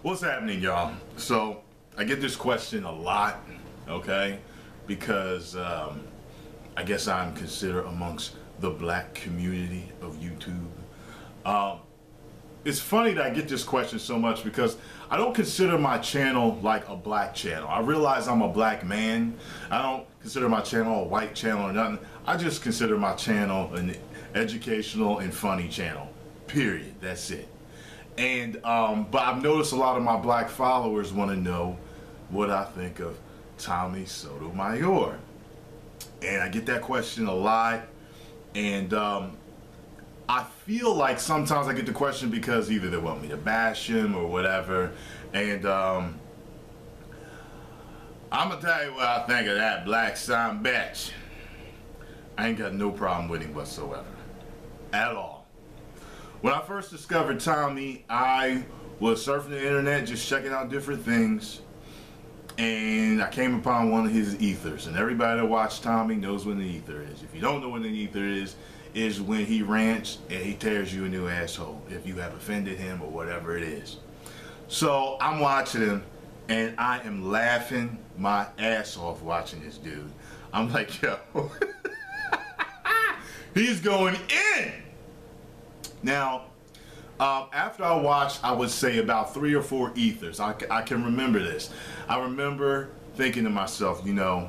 What's happening, y'all? So I get this question a lot, okay? Because I guess I'm considered amongst the black community of YouTube. It's funny that I get this question so much because I don't consider my channel like a black channel. I realize I'm a black man. I don't consider my channel a white channel or nothing. I just consider my channel an educational and funny channel. Period. That's it. And but I've noticed a lot of my black followers want to know what I think of Tommy Sotomayor. And I get that question a lot. And I feel like sometimes I get the question because either they want me to bash him or whatever. And I'm going to tell you what I think of that black son bitch. I ain't got no problem with him whatsoever. At all. When I first discovered Tommy, I was surfing the internet, just checking out different things, and I came upon one of his ethers. And everybody that watched Tommy knows what an ether is. If you don't know what an ether is when he rants and he tears you a new asshole if you have offended him or whatever it is. So I'm watching him, and I am laughing my ass off watching this dude. I'm like, yo, he's going in. Now, after I watched, I would say about 3 or 4 ethers. I can remember this. I remember thinking to myself, you know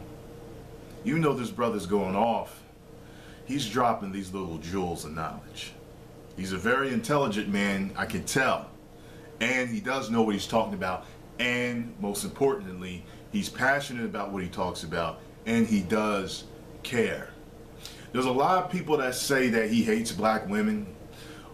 this brother's going off. He's dropping these little jewels of knowledge. He's a very intelligent man, I can tell. And he does know what he's talking about. And most importantly, he's passionate about what he talks about. And he does care. There's a lot of people that say that he hates black women,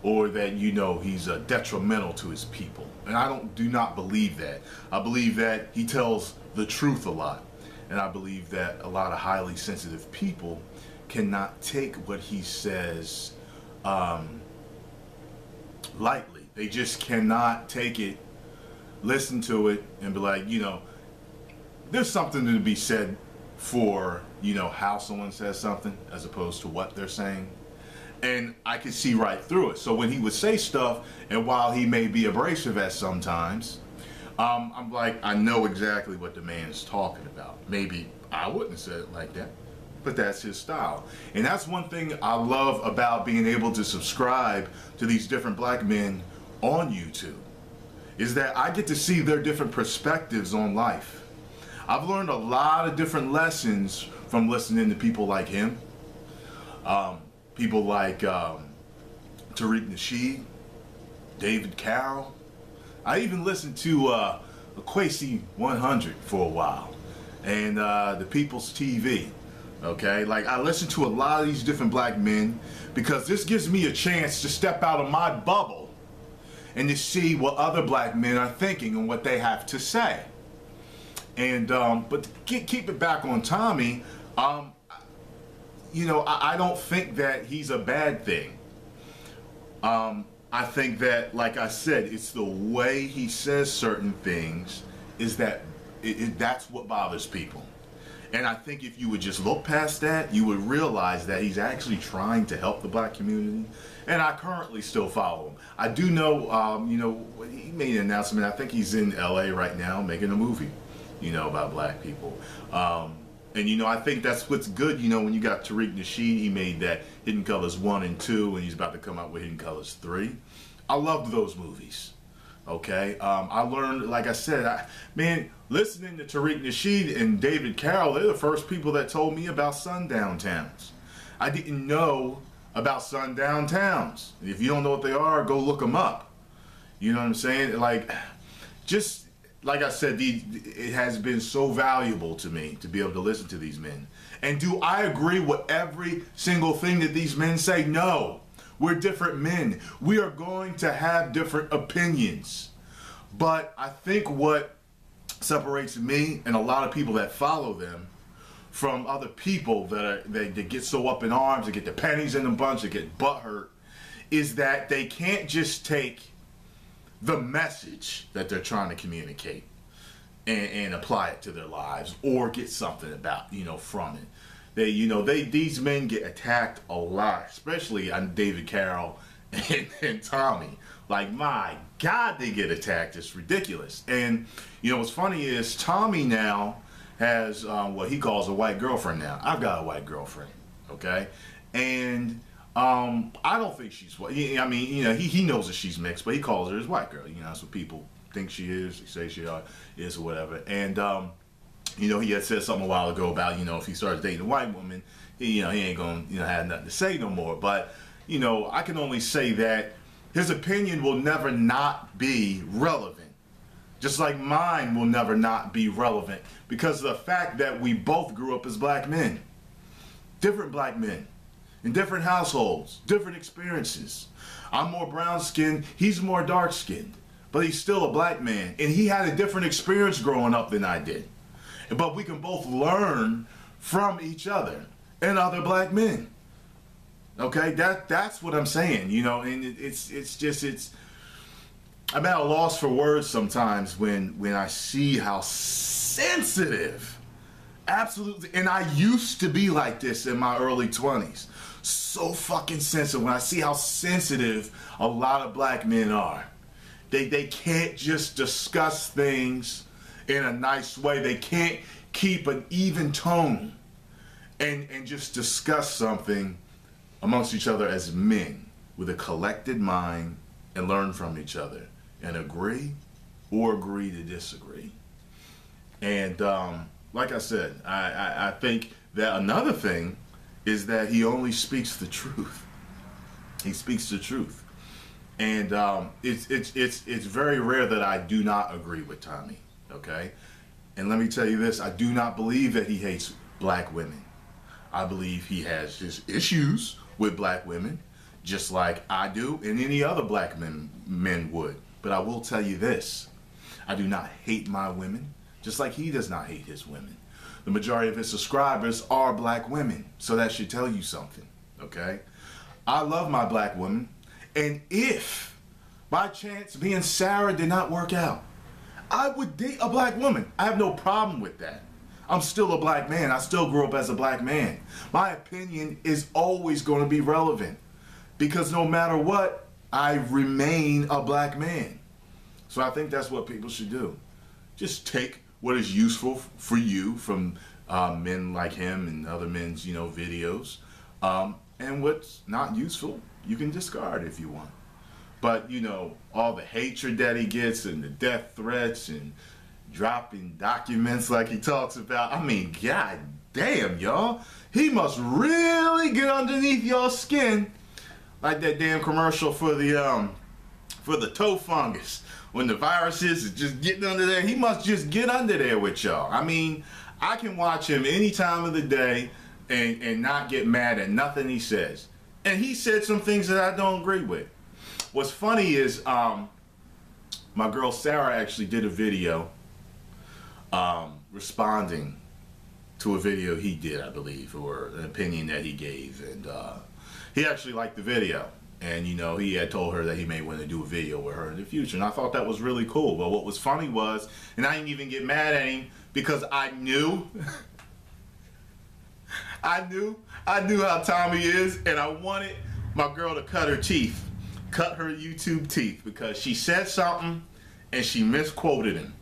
or that, he's detrimental to his people. And I do not believe that. I believe that he tells the truth a lot. And I believe that a lot of highly sensitive people cannot take what he says lightly. They just cannot take it, listen to it, and be like, there's something to be said for, how someone says something as opposed to what they're saying. And I could see right through it. So when he would say stuff, and while he may be abrasive at sometimes, I'm like, I know exactly what the man's talking about. Maybe I wouldn't have said it like that, but that's his style. And that's one thing I love about being able to subscribe to these different black men on YouTube, is that I get to see their different perspectives on life. I've learned a lot of different lessons from listening to people like him. People like Tyrone, David Carroll. I even listened to Quasi 100 for a while, and the People's TV. Okay, like I listen to a lot of these different black men because this gives me a chance to step out of my bubble and to see what other black men are thinking and what they have to say. And but to keep it back on Tommy. I don't think that he's a bad thing. I think that, like I said, it's the way he says certain things is that that's what bothers people. And I think if you would just look past that, you would realize that he's actually trying to help the black community. And I currently still follow him. I do know, he made an announcement. I think he's in LA right now making a movie, about black people. And I think that's what's good, when you got Tariq Nasheed, he made that Hidden Colors 1 and 2, and he's about to come out with Hidden Colors 3. I loved those movies, okay? I learned, like I said, listening to Tariq Nasheed and David Carroll, they're the first people that told me about sundown towns. I didn't know about sundown towns. If you don't know what they are, go look them up. You know what I'm saying? Like, just... Like I said, it has been so valuable to me to be able to listen to these men. And do I agree with every single thing that these men say? No. We're different men. We are going to have different opinions. But I think what separates me and a lot of people that follow them from other people that get so up in arms, that get their panties in a bunch, that get butthurt, is that they can't just take the message that they're trying to communicate and apply it to their lives or get something about, from it. These men get attacked a lot, especially on David Carroll and Tommy, Like, my God, they get attacked. It's ridiculous. And, you know, what's funny is Tommy now has what he calls a white girlfriend now. I've got a white girlfriend, okay? And I don't think she's white. I mean, you know, he knows that she's mixed, but he calls her his white girl. You know, that's what people think she is. They say she is or whatever. And, you know, he had said something a while ago about, you know, if he starts dating a white woman, he ain't going to, you know, have nothing to say no more. But, you know, I can only say that his opinion will never not be relevant. Just like mine will never not be relevant because of the fact that we both grew up as black men. Different black men in different households, different experiences. I'm more brown-skinned, he's more dark-skinned, but he's still a black man. And he had a different experience growing up than I did. But we can both learn from each other and other black men. Okay, that's what I'm saying, you know, and I'm at a loss for words sometimes when I see how sensitive, absolutely, and I used to be like this in my early 20s. So fucking sensitive when I see how sensitive a lot of black men are. They can't just discuss things in a nice way. They can't keep an even tone and just discuss something amongst each other as men with a collected mind and learn from each other and agree or agree to disagree. And like I said, I think that another thing is that he only speaks the truth. He speaks the truth. And it's very rare that I do not agree with Tommy, okay? And let me tell you this, I do not believe that he hates black women. I believe he has his issues with black women, just like I do and any other black men would. But I will tell you this, I do not hate my women, just like he does not hate his women. The majority of his subscribers are black women, so that should tell you something, okay? I love my black women, and if by chance me and Sarah did not work out, I would date a black woman. I have no problem with that. I'm still a black man. I still grew up as a black man. My opinion is always going to be relevant because no matter what, I remain a black man. So I think that's what people should do. Just take what is useful for you from men like him and other men's, you know, videos. And what's not useful, you can discard if you want. But, you know, all the hatred that he gets and the death threats and dropping documents like he talks about. I mean, god damn, y'all. He must really get underneath y'all's skin. Like that damn commercial for the toe fungus. When the viruses is just getting under there, he must just get under there with y'all. I mean, I can watch him any time of the day and not get mad at nothing he says. And he said some things that I don't agree with. What's funny is my girl Sarah actually did a video responding to a video he did, I believe, or an opinion that he gave, and he actually liked the video, and you know, he had told her that he may want to do a video with her in the future, and I thought that was really cool. But what was funny was, and I didn't even get mad at him because I knew I knew how Tommy is, and I wanted my girl to cut her YouTube teeth, because she said something and she misquoted him.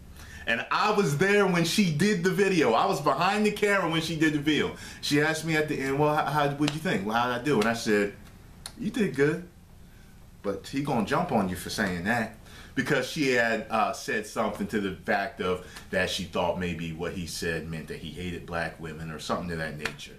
And I was there when she did the video. I was behind the camera when she did the video. She asked me at the end, well, what'd you think? Well, how'd I do? And I said, you did good. But he gonna jump on you for saying that. Because she had said something to the fact of that she thought maybe what he said meant that he hated black women or something to that nature.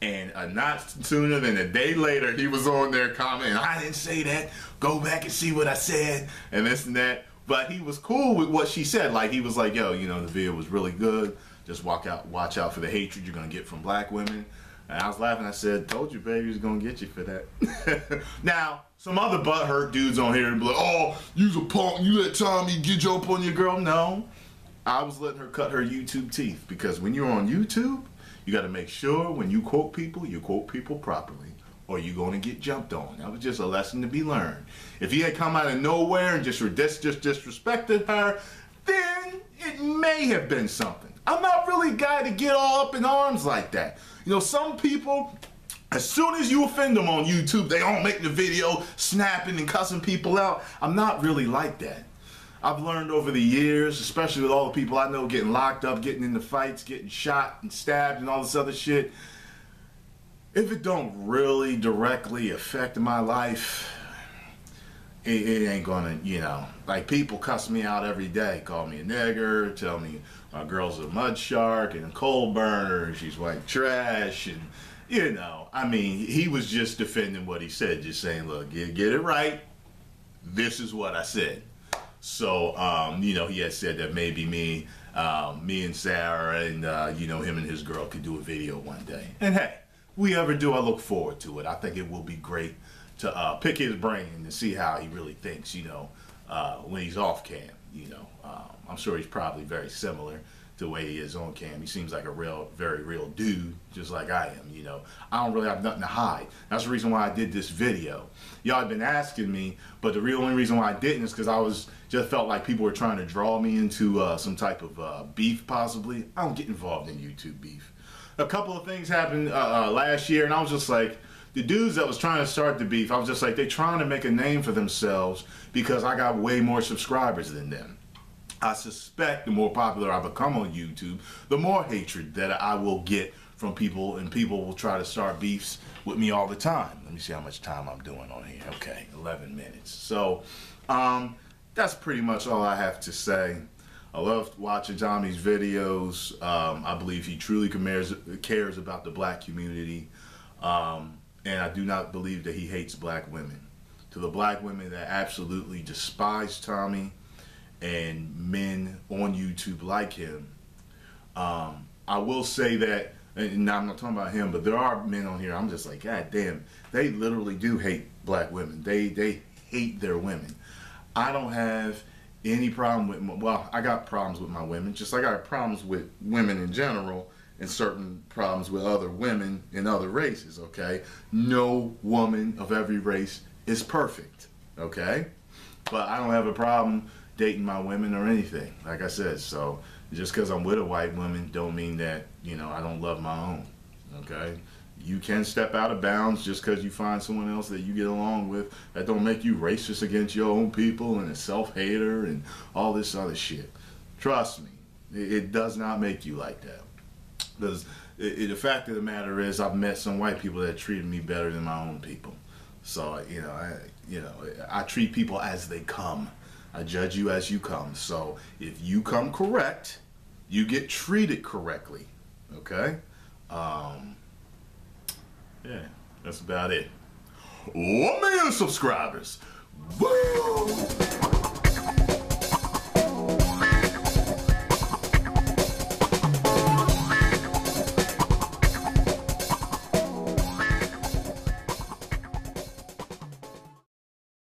And not sooner than a day later, he was on there commenting, I didn't say that. Go back and see what I said. And this and that. But he was cool with what she said. Like, he was like, yo, you know, the video was really good. Just watch out for the hatred you're going to get from black women. And I was laughing. I said, told you, baby, he's going to get you for that. Now, some other butthurt dudes on here be like, oh, you's a punk. You let Tommy get jump on your girl. No, I was letting her cut her YouTube teeth. Because when you're on YouTube, you got to make sure when you quote people properly, or you're going to get jumped on. That was just a lesson to be learned. If he had come out of nowhere and just disrespected her, then it may have been something. I'm not really a guy to get all up in arms like that. You know, some people As soon as you offend them on YouTube, they all make the video snapping and cussing people out. I'm not really like that. I've learned over the years, especially with all the people I know getting locked up, getting into fights, getting shot and stabbed and all this other shit. If it don't really directly affect my life, it ain't gonna, you know, like people cuss me out every day, call me a nigger, tell me my girl's a mud shark and a coal burner, she's white trash, and you know, I mean, he was just defending what he said, just saying, look, get it right. This is what I said. So, you know, he had said that maybe me and Sarah and, you know, him and his girl could do a video one day. And hey, if we ever do, I look forward to it. I think it will be great to pick his brain and to see how he really thinks, you know, when he's off cam, you know. I'm sure he's probably very similar to the way he is on cam. He seems like a very real dude, just like I am, you know. I don't really have nothing to hide. That's the reason why I did this video. Y'all have been asking me, but the only reason why I didn't is because I just felt like people were trying to draw me into some type of beef, possibly. I don't get involved in YouTube beef. A couple of things happened last year, and I was just like, the dudes that was trying to start the beef, I was just like, they're trying to make a name for themselves because I got way more subscribers than them. I suspect the more popular I become on YouTube, the more hatred that I will get from people, and people will try to start beefs with me all the time. Let me see how much time I'm doing on here. Okay, 11 minutes. So, that's pretty much all I have to say. I love watching Tommy's videos. I believe he truly cares about the black community. And I do not believe that he hates black women. To the black women that absolutely despise Tommy and men on YouTube like him, I will say that, and I'm not talking about him, but there are men on here, I'm just like, God damn, they literally do hate black women. They hate their women. I don't have any problem with, well, I got problems with my women, just like I got problems with women in general, and certain problems with other women in other races, okay? No woman of every race is perfect, okay? But I don't have a problem dating my women or anything, like I said. So just because I'm with a white woman don't mean that, you know, I don't love my own, okay? You can step out of bounds just because you find someone else that you get along with. That don't make you racist against your own people and a self-hater and all this other shit. Trust me, it does not make you like that. Because the fact of the matter is, I've met some white people that treated me better than my own people. So, I treat people as they come. I judge you as you come. So if you come correct, you get treated correctly. Okay? Yeah, that's about it. 1 million subscribers. Bye!